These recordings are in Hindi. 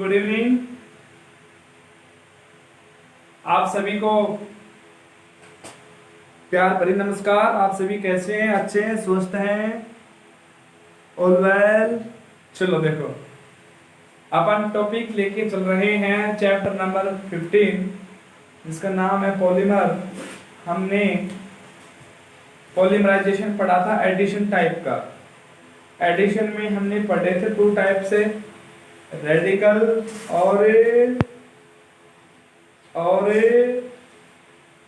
Good evening. आप सभी को प्यार भरी नमस्कार। आप सभी कैसे हैं? अच्छे हैं, स्वस्थ हैं? All well. चलो देखो, अपन टॉपिक लेके चल रहे हैं चैप्टर नंबर 15, जिसका नाम है पॉलीमर। हमने पॉलीमराइजेशन पढ़ा था एडिशन टाइप का। एडिशन में हमने पढ़े थे टू टाइप से, रेडिकल और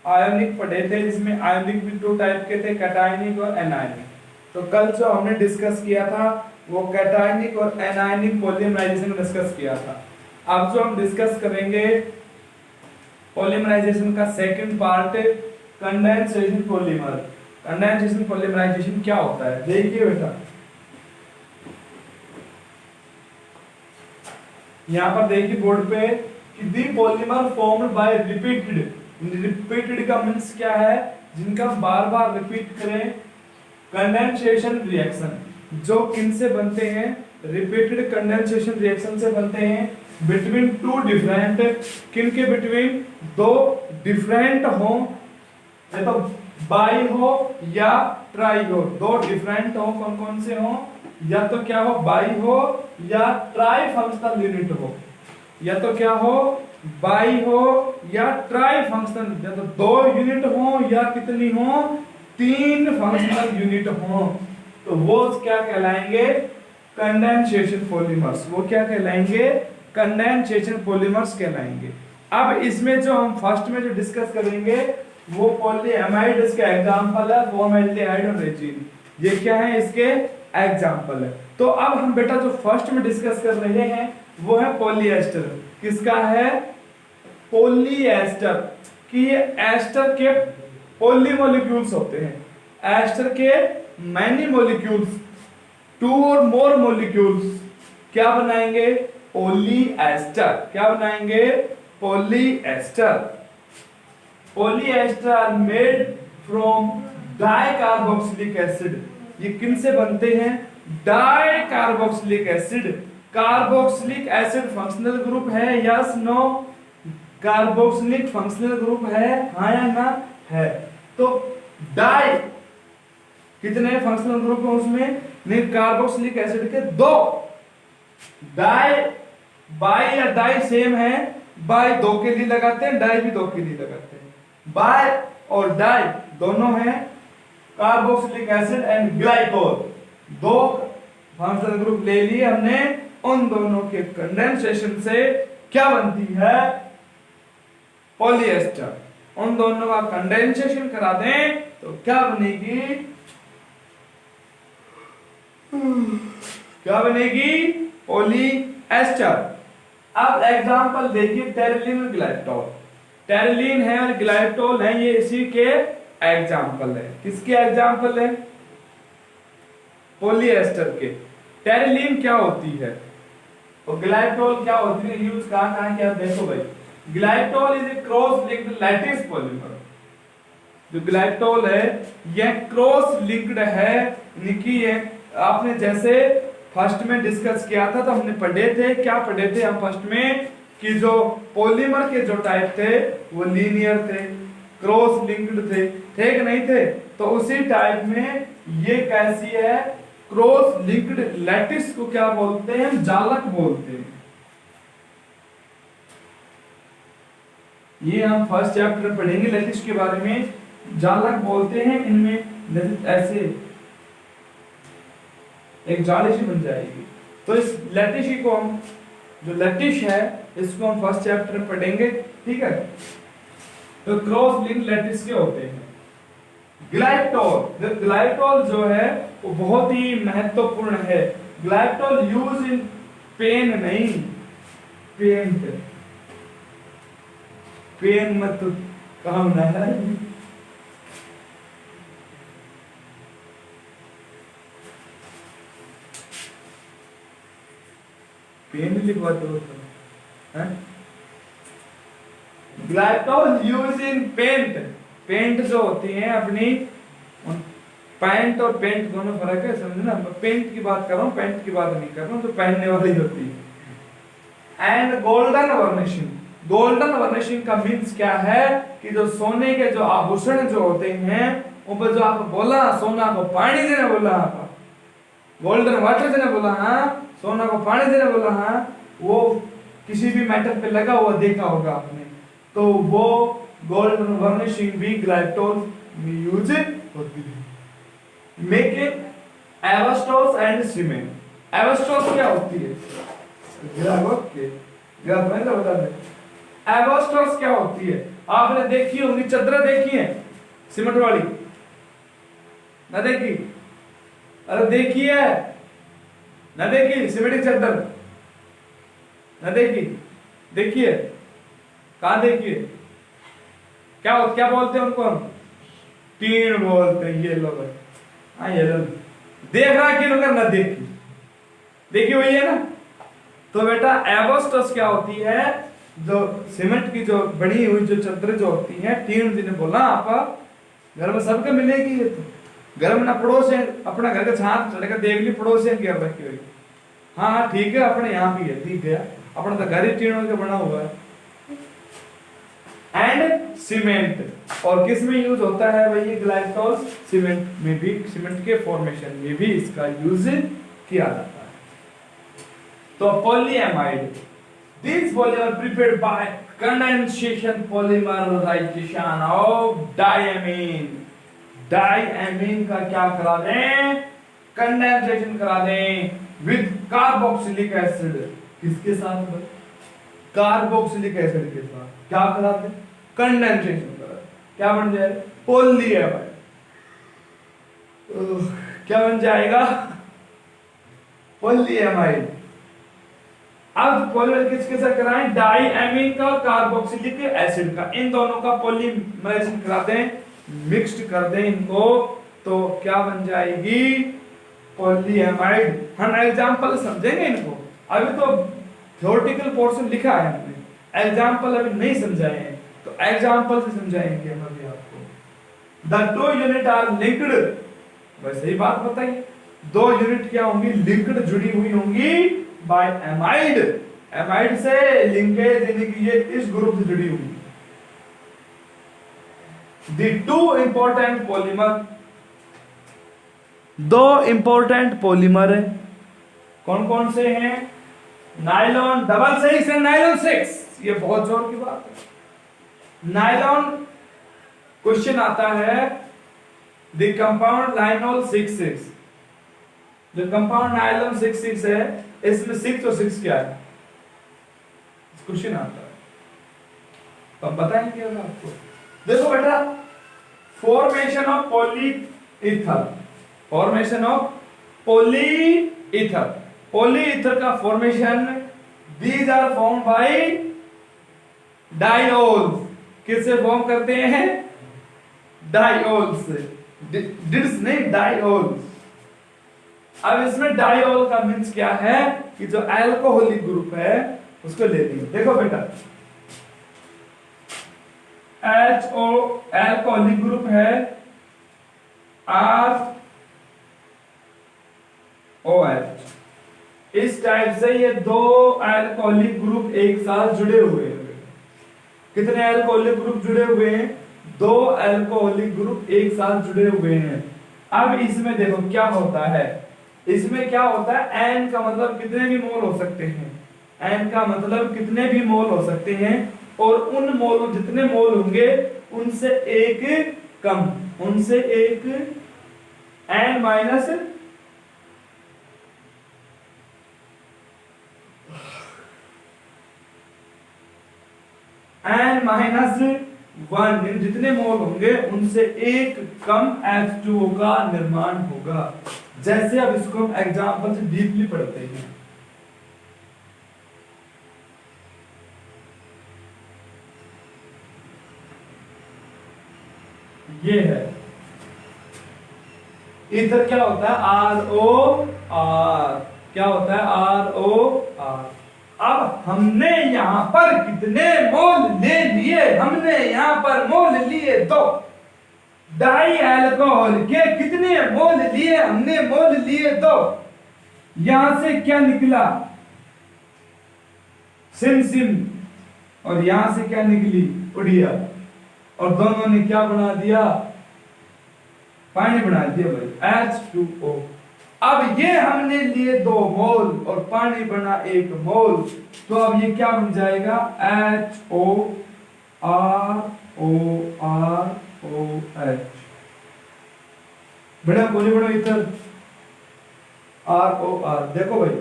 आयोनिक पढ़े थे, जिसमें आयोनिक भी टू टाइप के थे, कैटायनिक और एनायनिक। तो कल जो हमने डिस्कस किया था वो कैटायनिक और एनायनिक पॉलीमराइजेशन डिस्कस किया था। अब जो हम डिस्कस करेंगे पॉलीमराइजेशन का second part, condensation polymer. Condensation polymerisation क्या होता है देखिए बेटा, यहाँ पर देखिए बोर्ड पे कि दी पॉलीमर फॉर्म्ड बाय रिपीटेड का मींस क्या है, जिनका बार बार रिपीट करें। कंडेंसेशन रिएक्शन जो किन से बनते हैं, रिपीटेड कंडेंसेशन रिएक्शन से बनते हैं बिटवीन टू डिफरेंट, किन के बिटवीन, दो डिफरेंट हो, या तो बाई हो या ट्राई हो। दो डिफरेंट हो, कौन कौन से हो, या तो क्या हो, बाई हो या ट्राई फंक्शनल यूनिट हो, या तो क्या हो, बाई हो या ट्राई फंक्शनल, या तो दो यूनिट हो या कितनी हो, तीन फंक्शनल यूनिट हो, तो वो क्या कहलाएंगे, कंडेंसेशन पॉलीमर्स। वो क्या कहलाएंगे, कंडेंसेशन पॉलीमर्स कहलाएंगे। अब इसमें जो हम फर्स्ट में जो डिस्कस करेंगे वो पॉलीएमाइड इसका एग्जांपल है, फॉर्मल्डिहाइड और रेजिन। ये क्या है, इसके एग्जांपल है। तो अब हम बेटा जो फर्स्ट में डिस्कस कर रहे हैं वो है पॉलीएस्टर। किसका है, पॉलीएस्टर। कि ये एस्टर के पॉली मॉलिक्यूल्स होते हैं, एस्टर के मैनी मॉलिक्यूल्स, टू और मोर मॉलिक्यूल्स क्या बनाएंगे, पॉलीएस्टर। क्या बनाएंगे, polyester. Polyester are made from dicarboxylic acid. ये किन से बनते हैं, dicarboxylic acid. Carboxylic acid functional group है, yes no, carboxylic functional group है, हाँ या ना, है। तो डाई कितने फंक्शनल ग्रुप है उसमें, नहीं, कार्बोक्सिलिक एसिड के दो। डाई, बाई या डाई सेम है, बाई दो के लिए लगाते हैं, डाई भी दो के लिए लगाते हैं। बाई और डाई दोनों हैं कार्बोक्सिलिक एसिड एंड ग्लाइकोल, दो फंक्शनल ग्रुप ले लिए हमने। उन दोनों के कंडेंसेशन से क्या बनती है, पॉलीएस्टर। उन दोनों का कंडेंसेशन करा दें तो क्या बनेगी, क्या बनेगी, पॉलीएस्टर। अब एग्जांपल देखिए, टेरिलीन और ग्लाइकोल। टेरिलीन है और ग्लाइकोल है, ये इसी के एग्जांपल है। किसके एग्जांपल है, पॉलीएस्टर के। टेरिलीन क्या होती है और ग्लाइकोल क्या होती है, यूज कहां क्या, देखो भाई, glycol is a cross linked lattice polymer. जो ग्लाइकोल है यह क्रॉस लिंक्ड है, निकी है। आपने जैसे फर्स्ट में डिस्कस किया था तो हमने पढ़े थे, क्या पढ़े थे हम फर्स्ट में, कि जो पॉलीमर के जो टाइप थे वो लीनियर थे, क्रॉस लिंक्ड थे, ठीक नहीं थे। तो उसी टाइप में ये कैसी है, क्रॉस लिंक्ड लैटिस को क्या बोलते हैं, जालक बोलते हैं। ये हम फर्स्ट चैप्टर में पढ़ेंगे लैटिस के बारे में, जालक बोलते हैं। इनमें ऐसे एक जाली सी बन जाएगी। तो इस लैटिस को हम, जो लैटिस है इसको हम फर्स्ट चैप्टर में पढ़ेंगे, ठीक है। तो क्रॉस लिंक्ड लैटिस के होते हैं। ग्लाइकोल, ग्लाइकोल जो है वो बहुत ही महत्वपूर्ण है। ग्लाइकोल यूज इन पेन नहीं, पेंट, पेन मत काम ना है, पेन लिखवा दो है। Glycol use in paint, paint जो होती है अपनी, पैंट और पेंट दोनों फर्क है, समझना। मैं पेंट की बात कर रहा हूँ, पेंट की बात नहीं कर रहा हूँ, जो पहनने वाली होती है। And golden varnishing. Golden varnishing का मीन्स क्या है कि जो सोने के जो आभूषण जो होते हैं उन पर जो आप बोला सोना को पानी देने बोला, आप गोल्डन वाटर देने बोला, हाँ सोना को पानी देने बोला, हाँ वो किसी भी मेटल पे लगा हुआ देखा होगा आपने, तो वो गोल्डन वर्निशिंग भी ग्लाइकोल में यूज होती है। Making asbestos and cement. Asbestos क्या होती है? बता दे। एवस्टोस क्या होती है? आपने देखी होंगी, चद्दर देखी है सीमेंट वाली, ना देखी? अरे देखी है ना? देखी सीमेंट की चद्दर ना देखी? देखिए कहां देखिए? क्या बोलते हैं उनको? हम टीन बोलते हैं। ये लोग हाँ ये लोग देख रहा कि लोग ना देखी, देखी हुई है ना? तो बेटा एवोस्टस क्या होती है? जो सीमेंट की जो बनी हुई जो चद्दर जो होती है, टीन जिन्हें बोला आप, घर में सबके मिलेगी। ये तो घर में ना पड़ोस है, अपना घर का छात चढ़कर देख ली पड़ोस है क्या रखी हुई। हाँ ठीक है, अपने यहाँ भी है, ठीक है, अपना तो घर ही टीनों से बना हुआ है। एंड सीमेंट, और किस में यूज होता है भाई ये ग्लाइकोल? सीमेंट में भी, सीमेंट के फॉर्मेशन में भी इसका यूज किया जाता है। तो polyamide, this polymer prepared by condensation polymerisation of diamine. Diamine का क्या करा दें? कंडेंसेशन करा दें विद कार्बोक्सिलिक एसिड। किसके साथ? कार्बोक्सिलिक एसिड के साथ क्या करा दें? कंडेंसेशन करा दें। क्या बन जाए? पॉलीएमाइड। क्या बन जाएगा? पॉलीएमाइड। अब पॉलीमर किसके साथ कराएं? डाइएमीन का और कार्बोक्सिलिक एसिड का, इन दोनों का पॉलीमराइजेशन कराते हैं, मिक्स्ड कर दें इनको, तो क्या बन जाएगी? पॉलीएमाइड। हम एग्जांपल समझेंगे इनको, अभी तो थ्योरेटिकल पोर्शन लिखा है हमने, एग्जांपल अभी नहीं समझाए हैं, तो एग्जांपल से समझाएंगे हम अभी आपको। The two unit are linked, वैसे ही बात बताइए, दो यूनिट क्या होंगी? लिंक्ड, जुड़ी हुई होंगी बाय एमाइड। एमाइड से लिंकेज यानी कि ये इस ग्रुप से जुड़ी हुई। द टू इंपॉर्टेंट पॉलीमर, दो इंपॉर्टेंट पॉलीमर है, कौन कौन से हैं? Nylon double 6 and nylon 6। ये बहुत जोर की बात है। नायलॉन क्वेश्चन आता है, द कंपाउंड नायलॉन 6,6, जो कंपाउंड नायलॉन 6,6 है, इसमें 6 और 6 क्या है? क्वेश्चन आता है, तो अब बताएंगे आपको। देखो बेटा, formation of polyether, formation of polyether, polyether का formation, these are form by diols. किससे फॉर्म करते हैं? डायोल्स से, डिड्स नहीं, डायोल्स। अब इसमें डायोल का मीन्स क्या है कि जो अल्कोहलिक ग्रुप है उसको ले लीजिए। देखो बेटा, HO अल्कोहलिक ग्रुप है, ROH। इस टाइप से ये दो अल्कोहलिक ग्रुप एक साथ जुड़े हुए हैं। कितने अल्कोहलिक ग्रुप जुड़े हुए हैं? दो अल्कोहलिक ग्रुप एक साथ जुड़े हुए हैं। अब इसमें देखो क्या होता है, इसमें क्या होता है? एन का मतलब कितने भी मोल हो सकते हैं, एन का मतलब कितने भी मोल हो सकते हैं, और उन मोल, जितने मोल होंगे उनसे एक कम, उनसे एक एन माइनस वन, जितने मोल होंगे उनसे एक कम H2O का निर्माण होगा। जैसे अब इसको हम एग्जांपल से डीपली पढ़ते हैं। ये है इधर क्या होता है? ROR। क्या होता है? ROR। अब हमने यहां पर कितने मोल ले लिए? हमने यहां पर मोल लिए दो। डाई अल्कोहल के कितने मोल लिए? हमने मोल लिए दो। यहां से क्या निकला? सिम सिम, और यहां से क्या निकली, उड़िया, और दोनों ने क्या बना दिया, पानी बना दिया भाई, H2O। अब ये हमने लिए 2 मोल और पानी बना 1 मोल, तो अब ये क्या बन जाएगा, HOROROH। बड़ा बोले बड़ा इधर ROR, देखो भाई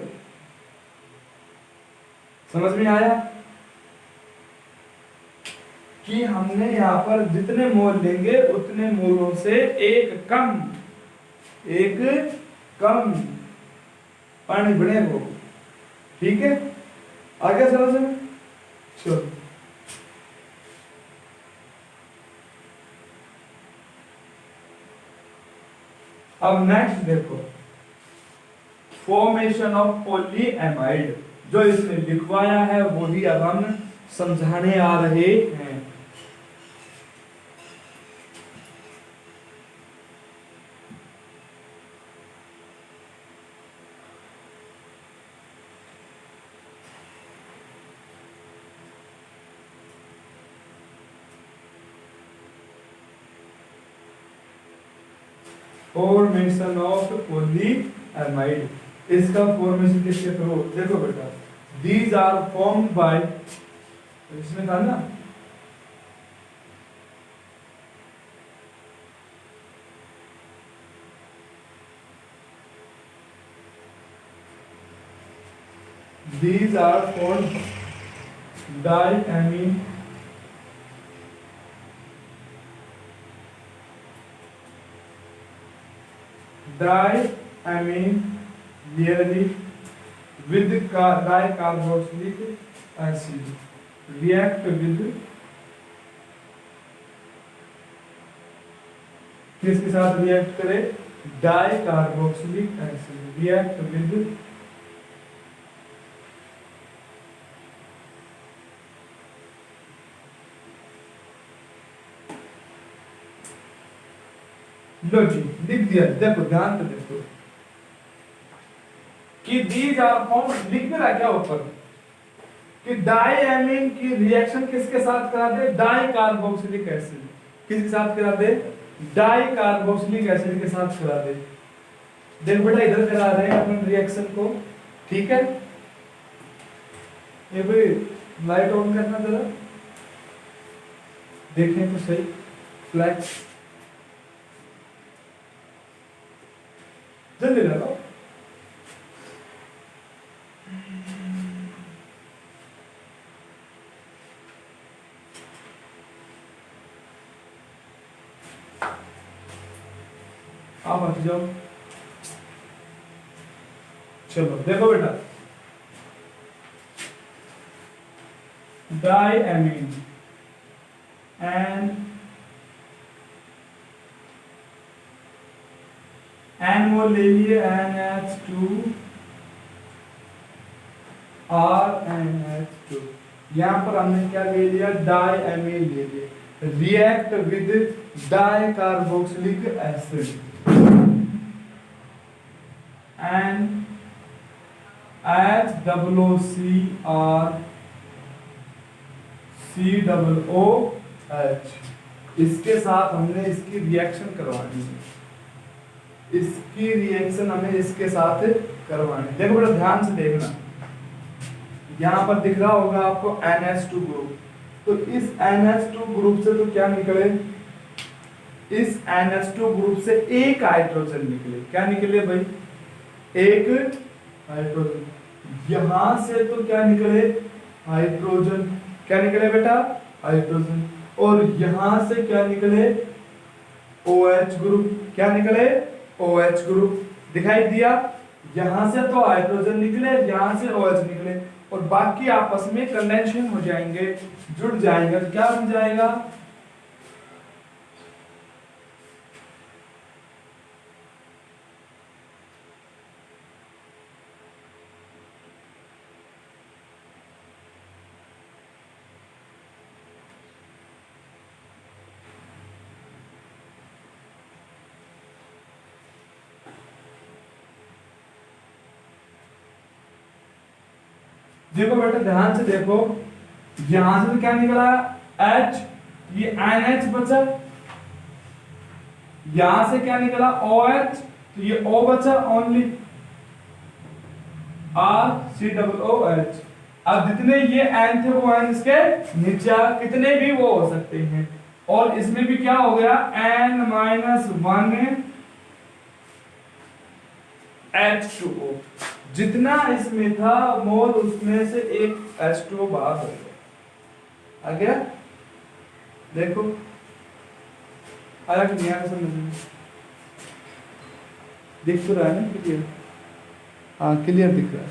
समझ में आया कि हमने यहाँ पर जितने मोल लेंगे उतने मोलों से एक कम पानी बनेगा, ठीक है, आगे समझ में, चलो। अब नेक्स्ट देखो, फॉर्मेशन ऑफ पॉलीएमाइड, जो इसमें लिखवाया है वही अब हम समझाने आ रहे हैं। फॉर्मेशन ऑफ पॉलीएमाइड, इसका फॉर्मेशन किसके थ्रू, देखो बेटा, दीज आर फॉर्म्ड बाय, इसमें था ना, these are called diamine really with dicarboxylic acid react with किसके साथ रिएक्ट करे, डाइकार्बोक्सिलिक एसिड रिएक्ट विद लो जी लिख दिया, देखो ध्यान से देखो कि दीज आर फॉर्म, लिख रहा क्या ऊपर कि डाइएमीन की रिएक्शन किसके साथ करा दे, डाइकार्बोक्सिलिक एसिड, किसके साथ करा दे, डाइकार्बोक्सिलिक एसिड के साथ करा दे। देख बेटा इधर करा रहे हैं अपन रिएक्शन को, ठीक है, ये भाई लाइट ऑन करना जरा, देखें तो सही, फ्लैश जल्दी लगाओ। आप हट जाओ, चलो देखो बेटा, डाइएमीन एन वो ले लिए NH2RNH2, यहां पर हमने क्या ले लिया, डाइएमीन ले लिए, react with dicarboxylic acid and HCOOH, इसके साथ हमने इसकी रिएक्शन करवानी है, इसकी रिएक्शन हमें इसके साथ करवानी है। देखो बेटा ध्यान से देखना, यहाँ पर दिख रहा होगा आपको NH2 ग्रुप, तो इस NH2 ग्रुप से तो क्या निकले, इस NH2 ग्रुप से एक हाइड्रोजन निकले, क्या निकले भाई, एक हाइड्रोजन, यहां से तो क्या निकले, हाइड्रोजन, क्या निकले बेटा, हाइड्रोजन, और यहां से क्या निकले, OH ग्रुप, क्या निकले, OH ग्रुप, दिखाई दिया, यहां से तो हाइड्रोजन निकले, यहां से OH निकले, और बाकी आपस में कंडेंसेशन हो जाएंगे, जुड़ जाएंगे, तो क्या बन जाएगा, देखो बेटा ध्यान से देखो, यहां से तो क्या निकला H, ये NH बचा, यहां से क्या निकला OH, तो ये O बचा ओनली, RCOOH। अब जितने ये N थे वो N इसके नीचे कितने भी वो हो सकते हैं, और इसमें भी क्या हो गया N-1 H2O, जितना इसमें था मोल उसमें से एक H2O बाहर हो गया। आ गया? देखो आया कि नहीं आया समझ में? दिख तो रहा है ना क्लियर? हाँ क्लियर दिख रहा है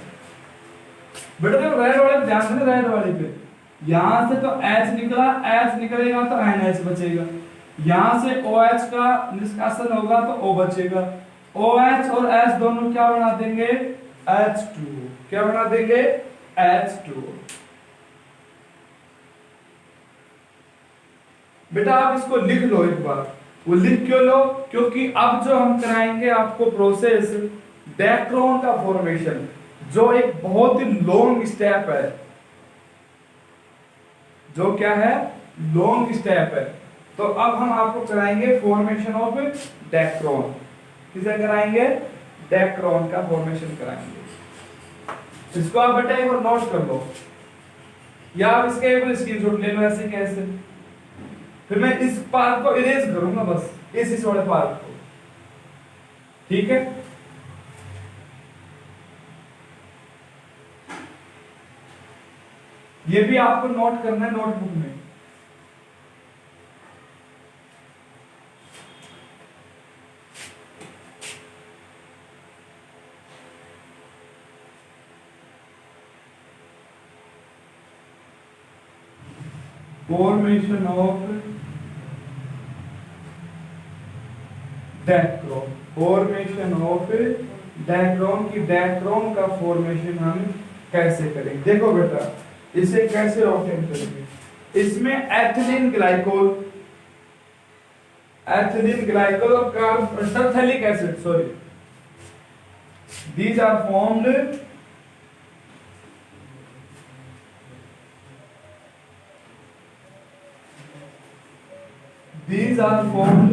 बेटा। देखो रेड वाले ध्यान से, रेड वाले पे यहां से तो H निकला, H निकलेगा तो NH बचेगा, यहां से OH का निष्कासन होगा तो O बचेगा, OH और H दोनों क्या बना देंगे H2O, क्या बना देंगे H2O। बेटा आप इसको लिख लो एक बार, वो लिख क्यों लो, क्योंकि अब जो हम कराएंगे आपको प्रोसेस डैक्रोन का फॉर्मेशन, जो एक बहुत ही लॉन्ग स्टेप है, जो क्या है लॉन्ग स्टेप है। तो अब हम आपको कराएंगे फॉर्मेशन ऑफ डैक्रोन। किसे कराएंगे? डैक्रोन का फॉर्मेशन कराएंगे। इसको आप बेटा एक बार नोट कर लो, या आप इसके एक बार स्क्रीनशॉट ले लो ऐसे कैसे, फिर मैं इस पार्ट को इरेज करूंगा बस, इस वाले पार्ट को, ठीक है? ये भी आपको नोट करना है नोटबुक में। फॉर्मेशन ऑफ डैक्रोन, फॉर्मेशन ऑफ डैक्रोन की डैक्रोन का फॉर्मेशन हम कैसे करेंगे? देखो बेटा इसे कैसे ऑब्टेन करेंगे, इसमें एथिलीन ग्लाइकोल, एथिलीन ग्लाइकोल और terephthalic acid, sorry, these are formed these are formed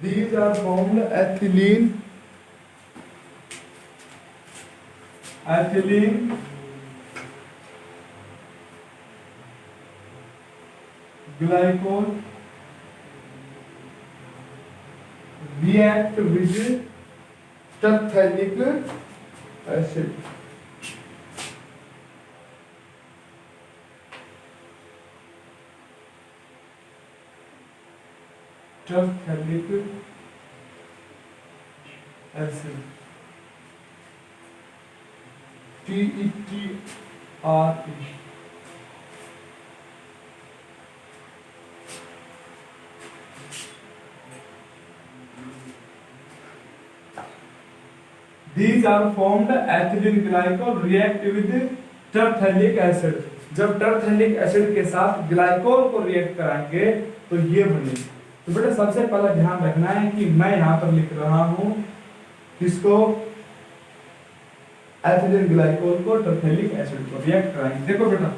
these are formed ethylene glycol react with terephthalic acid, terephthalic acid, TETRE। These are formed ethylene glycol react with terephthalic acid। जब terephthalic acid के साथ ग्लाइकोल को रिएक्ट कराएंगे तो ये बनेगी। तो बेटा सबसे पहला ध्यान रखना है कि मैं यहाँ पर लिख रहा हूँ किसको, एथिलीन ग्लाइकोल को terephthalic acid को रिएक्ट कराएंगे। देखो बेटा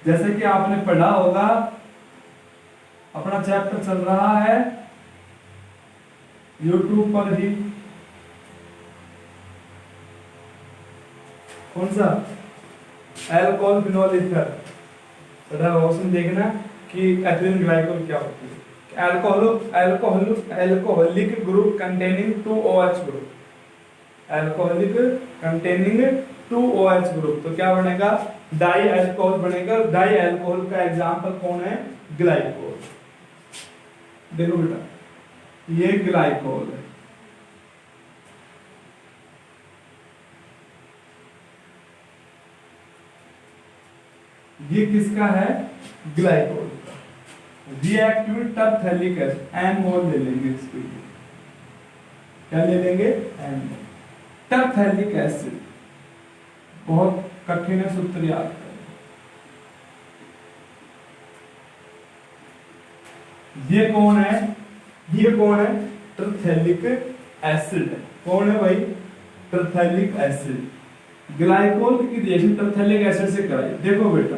जैसे कि आपने पढ़ा होगा, अपना चैप्टर चल रहा है YouTube पर ही, कौन सा, अल्कोहल फिनोल ईथर। पढ़ा उसमें देखना कि एथिलीन ग्लाइकोल क्या होती है। Alcoholic group containing 2OH group, alcoholic containing 2OH group, तो क्या बनेगा डाई अल्कोहल बनेगा। डाई अल्कोहल का एग्जांपल कौन है, ग्लाइकोल। देखो बेटा ये ग्लाइकोल है, ये किसका है, ग्लाइकोल का। रिएक्ट विद टरथैलिक एसिड, एन मोल ले लेंगे इसके लिए, क्या ले लेंगे, एन मोल। टरथैलिक एसिड बहुत कठिन है, सूत्र याद करें। ये कौन है? ये कौन है? टरथेलिक एसिड। कौन है भाई? टरथेलिक एसिड। ग्लाइकोल की रिएक्शन टरथेलिक एसिड से कराई। देखो बेटा,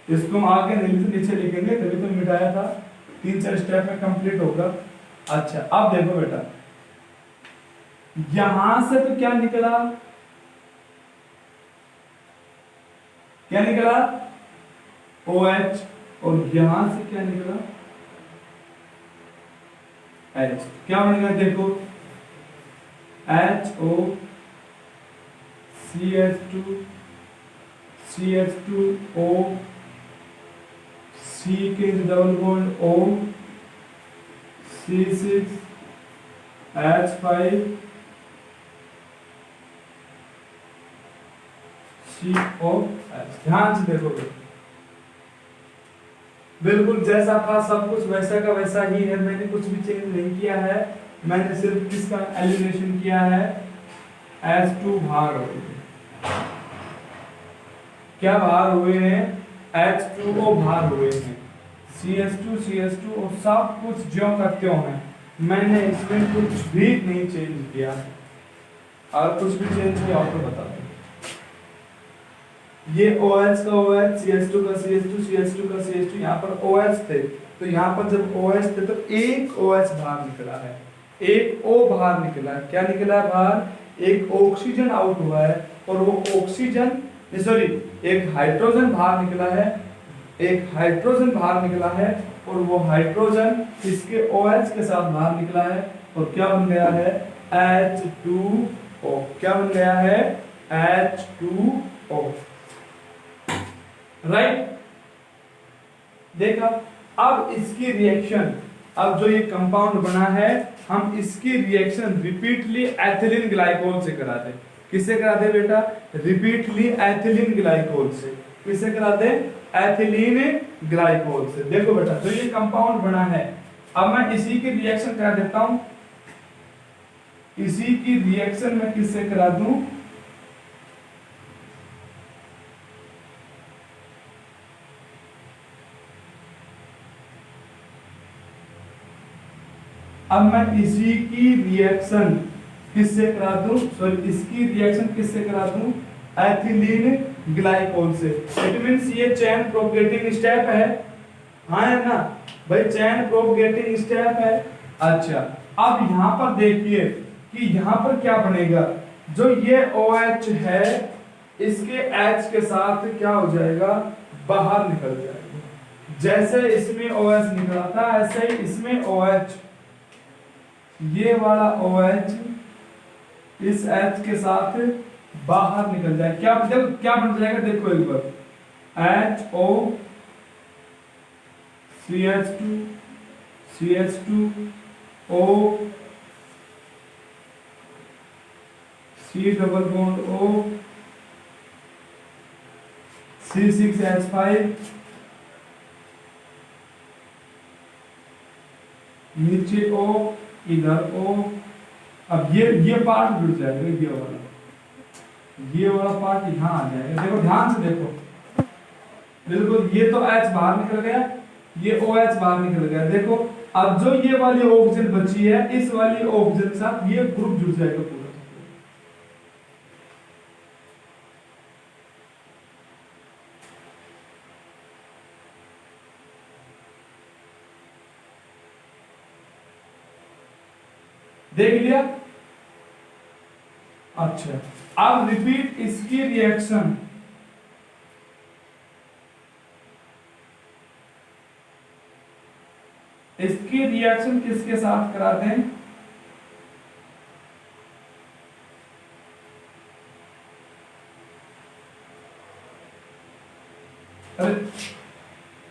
इसको हम आगे नीचे लिखेंगे, तभी तो मिटाया था, 3-4 स्टेप में कंप्लीट होगा। अच्छा, अब देखो बेटा, यहां से तो क्या निकला? क्या निकला? OH। और यहां से क्या निकला? H। क्या बनेगा देखो, HO CH2 CH2O, C के double bond O, C6 H5 COH। ध्यान से देखो, बिल्कुल जैसा था सब कुछ वैसा का वैसा ही है, मैंने कुछ भी चेंज नहीं किया है। मैंने सिर्फ किसका एलिमिनेशन किया है? H2 बाहर हो गए। क्या बाहर हुए हैं? H2O बाहर हुए हैं। CH2 और सब कुछ ज्यों का त्यों है, मैंने इसमें कुछ भी नहीं चेंज किया। और कुछ भी चेंज किया आपको बता दूं, ये OH का OH, CH2 का CH2 यहाँ पर OH थे, तो यहाँ पर जब OH थे तो एक OH बाहर निकला है, एक O बाहर निकला है। क्या निकला है बाहर? एक ऑक्सीजन आउट हुआ है, और वो ऑक्सीजन सॉरी एक हाइड्रोजन बाहर निकला है, एक हाइड्रोजन बाहर निकला है, और वो हाइड्रोजन इसके OH के साथ बाहर निकला है, और क्या बन गया है? H2O। क्या बन गया है? H2O। राइट, देखा। अब इसकी रिएक्शन, अब जो ये कंपाउंड बना है, हम इसकी रिएक्शन रिपीटली एथिलीन ग्लाइकोल से कराते। किससे कराते बेटा? रिपीटली एथिलीन ग्लाइकोल से। किससे कराते? एथिलीन ग्लाइकोल से। देखो बेटा, जो ये कंपाउंड बना है, अब मैं इसी की रिएक्शन करा देता हूं। इसी की रिएक्शन मैं किससे करा दूं? अब मैं इसी की रिएक्शन किससे करा दूं? सॉरी, इसकी रिएक्शन किससे करा दूं? एथिलीन ग्लाइकोल से। इट मींस ये चेन प्रोपगेटिंग स्टेप है, हाँ है ना भाई, चेन प्रोपगेटिंग स्टेप है। अच्छा, अब यहां पर देखिए कि यहां पर क्या बनेगा? जो ये OH है, इसके H के साथ क्या हो जाएगा? बाहर निकल जाएगा। जैसे इसमें OH निकला था, ऐसे ही इसमें OH, ये वाला OH इस H के साथ बाहर निकल जाए। क्या देखो क्या बन जाएगा? देखो एक बार, HO CH2O C double bond O C6H5, नीचे O, इधर O। अब ये पार्ट जुड़ जाएगा, ये वाला पार्ट यहाँ आ जाएगा। देखो ध्यान से देखो, बिल्कुल ये तो H बाहर निकल गया, ये OH बाहर निकल गया। देखो अब जो ये वाली ऑक्सीजन बची है, इस वाली ऑक्सीजन के साथ ये ग्रुप जुड़ जाएगा पूरा। देख लिया? अच्छा, अब रिपीट इसकी रिएक्शन। इसकी रिएक्शन किसके साथ करा दें?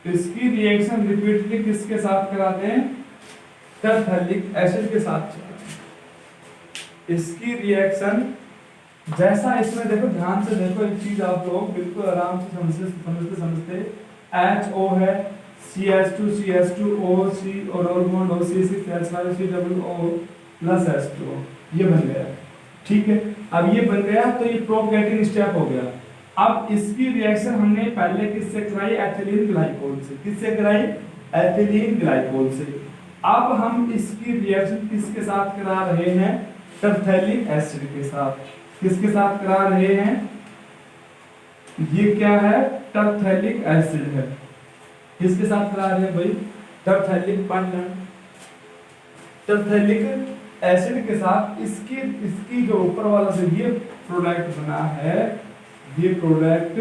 इसकी रिएक्शन रिपीटली किसके साथ करा दें? टरथेलिक एसिड के साथ। इसकी रिएक्शन जैसा इसमें देखो, ध्यान से देखो, एक चीज आप लोग बिल्कुल आराम से समझते HO है, CH2O C और bond O C6H5 COO plus H2O, ये बन गया। ठीक है, अब ये बन गया तो ये प्रोपगेटिंग स्टेप हो गया। अब इसकी रिएक्शन हमने पहले किससे कराई? एथिलीन ग्लाइकोल से। किससे कराई? एथिलीन ग्लाइकोल से। अब हम इसकी रिएक्शन किसके साथ करा रहे हैं? टरथैलिक एसिड के साथ। किसके साथ करा रहे हैं? ये क्या है? टरथैलिक एसिड है। किसके साथ करा रहे हैं भाई? टरथैलिक टरथैलिक एसिड के साथ इसकी जो ऊपर वाला जो ये प्रोडक्ट बना है, ये प्रोडक्ट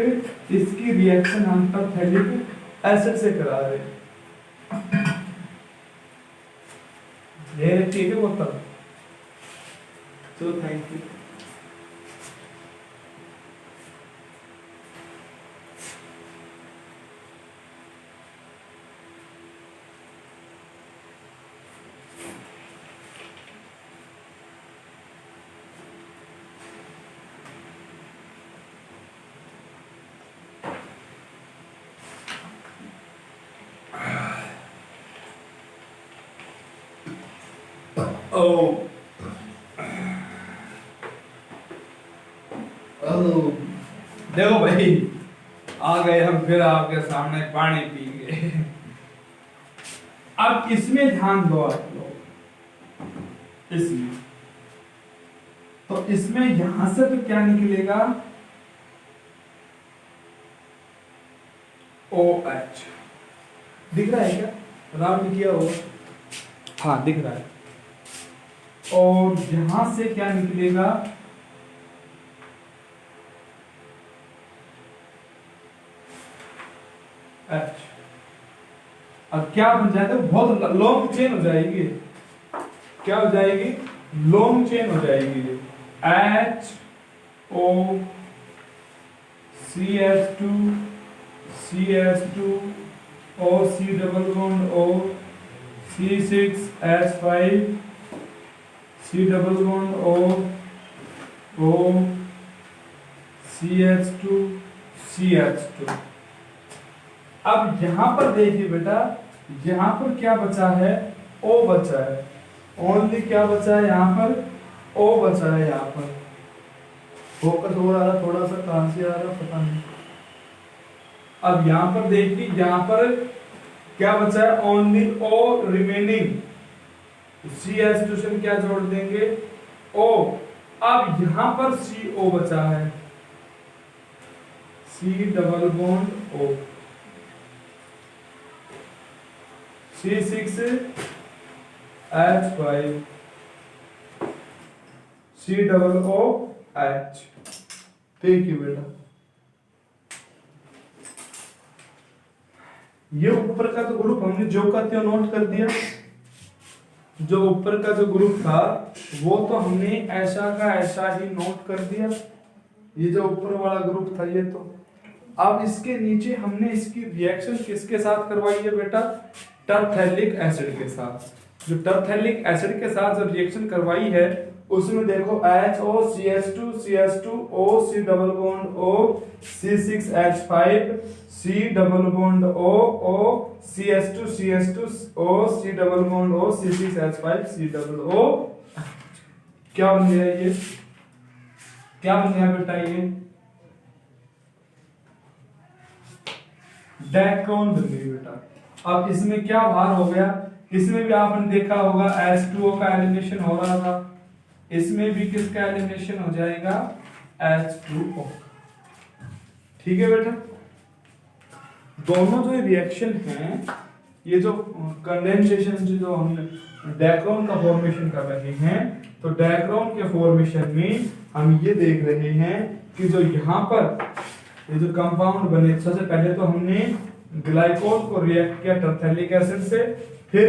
इसकी रिएक्शन हम टरथैलिक एसिड से करा रहे हैं। ये ठीक है बोतल। तो थैंक यू। देखो भाई, आ गए हम फिर आपके सामने पानी पी गए। अब इसमें ध्यान दो आप लोग। इसमें तो इसमें यहां से तो क्या निकलेगा? OH दिख रहा है क्या? राउंड किया हुआ, हाँ दिख रहा है। और यहां से क्या निकलेगा? H। अब क्या बन जाएगा? बहुत लॉन्ग चेन हो जाएगी। क्या हो जाएगी? लॉन्ग चेन हो जाएगी। HO CH2 CH2 O C double bond O C6H5 C double bond O CH2 CH2। अब यहां पर देखिए बेटा, यहां पर क्या बचा है? O बचा है। ओनली क्या बचा है यहां पर? O बचा है यहां पर। फोकस हो रहा है थोड़ा सा, कहां से आ रहा पता नहीं। अब यहां पर देखिए, यहां पर क्या बचा है? Only O remaining. CH2 से क्या जोड़ देंगे? O। अब यहां पर CO बचा है, C double bond O C6H5 C double OH। देखिए बेटा, ये ऊपर का जो ग्रुप हमने जो का त्यों नोट कर दिया। जो ऊपर का जो ग्रुप था वो तो हमने ऐसा का ऐसा ही नोट कर दिया। ये जो ऊपर वाला ग्रुप था ये तो। अब इसके नीचे हमने इसकी रिएक्शन किसके साथ करवाई है बेटा? टरथैलिक एसिड के साथ। जो टरथैलिक एसिड के साथ जो रिएक्शन करवाई है उसमें देखो HO CH2 CH2 O C double bond O C6H5 C double bond O O CH2 CH2 O C double bond O C6H5 C double O। क्या बन गया ये? क्या बन गया बेटा ये? डैक्रोन बन गई बेटा। अब इसमें क्या भार हो गया? इसमें भी आपने देखा होगा H2O का एलिमिनेशन हो रहा था, इसमें भी किसका एलिमिनेशन हो जाएगा? H2O। ठीक है बेटा। दोनों जो रिएक्शन हैं, ये जो कंडेंसेशन जो हम डैक्रोन का फॉर्मेशन कर रहे हैं, तो डैक्रोन के फॉर्मेशन में हम ये देख रहे हैं कि जो यहाँ पर ये जो कंपाउंड बने, सबसे पहले तो हमने ग्लाइकोल को रिएक्ट किया टरथैलिक एसिड से, फिर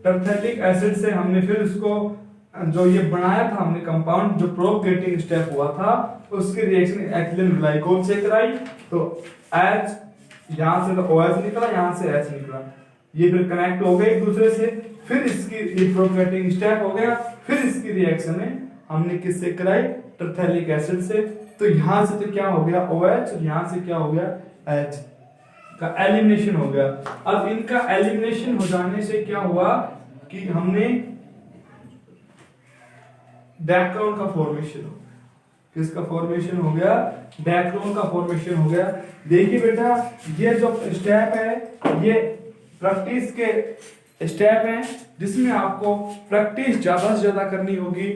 टरथैलिक एसिड से हमने फिर उसको जो ये बनाया था हमने कंपाउंड, जो प्रोपगेटिंग स्टेप हुआ था, उसकी रिएक्शन एथिलीन ग्लाइकोल से कराई। तो H यहां से तो OH निकला, यहां से H निकला, ये फिर कनेक्ट हो गए एक दूसरे से, फिर इसकी ये प्रोपगेटिंग स्टेप हो गया, फिर इसकी रिएक्शन है हमने किससे कराई? टरथैलिक एसिड से। तो यहां से तो क्या हो गया? OH, और यहां से क्या हो गया? H का एलिमिनेशन हो गया। अब इनका एलिमिनेशन हो जाने से क्या हुआ कि हमने डैक्रोन का फॉर्मेशन, किसका फॉर्मेशन हो गया? डैक्रोन का फॉर्मेशन हो गया। देखिए बेटा, ये जो स्टेप है ये प्रैक्टिस के स्टेप हैं जिसमें आपको प्रैक्टिस ज्यादा से ज्यादा करनी होगी।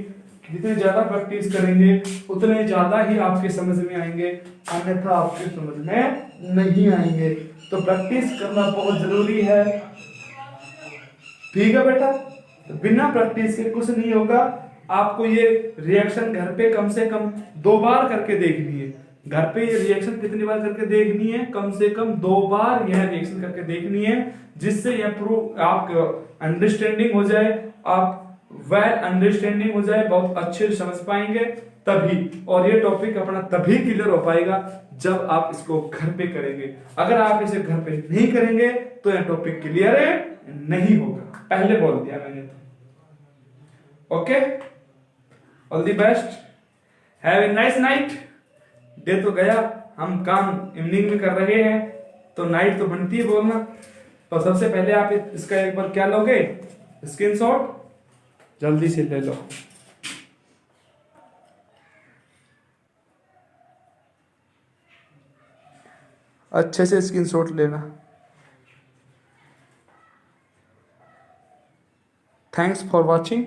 जितनी ज्यादा प्रैक्टिस करेंगे उतने ज्यादा ही आपके समझ में आएंगे, अन्यथा आपके समझ में नहीं आएंगे। तो प्रैक्टिस करना बहुत जरूरी है, ठीक है बेटा। तो बिना प्रैक्टिस के कुछ नहीं होगा। आपको ये रिएक्शन घर पे कम से कम 2 बार करके देखनी है। घर पे ये रिएक्शन कितनी बार करके देखनी है? कम से कम 2 बार यह रिएक्शन करके देखनी है, जिससे यह प्रूव आपको अंडरस्टैंडिंग हो जाए, आप वेल अंडरस्टैंडिंग हो जाए, बहुत अच्छे से समझ पाएंगे तभी। और ये टॉपिक अपना तभी क्लियर हो पाएगा जब आप इसको घर पे करेंगे। अगर आप इसे घर पे नहीं करेंगे तो यह टॉपिक क्लियर नहीं होगा, पहले बोल दिया मैंने तो। Okay, all the best, have a nice night. Day तो गया, हम काम इवनिंग में कर रहे हैं तो नाइट तो बनती है बोलना। तो सबसे पहले आप इसका एक बार क्या लोगे, स्क्रीनशॉट जल्दी से ले लो। अच्छे से स्क्रीनशॉट लेना। Thanks for watching.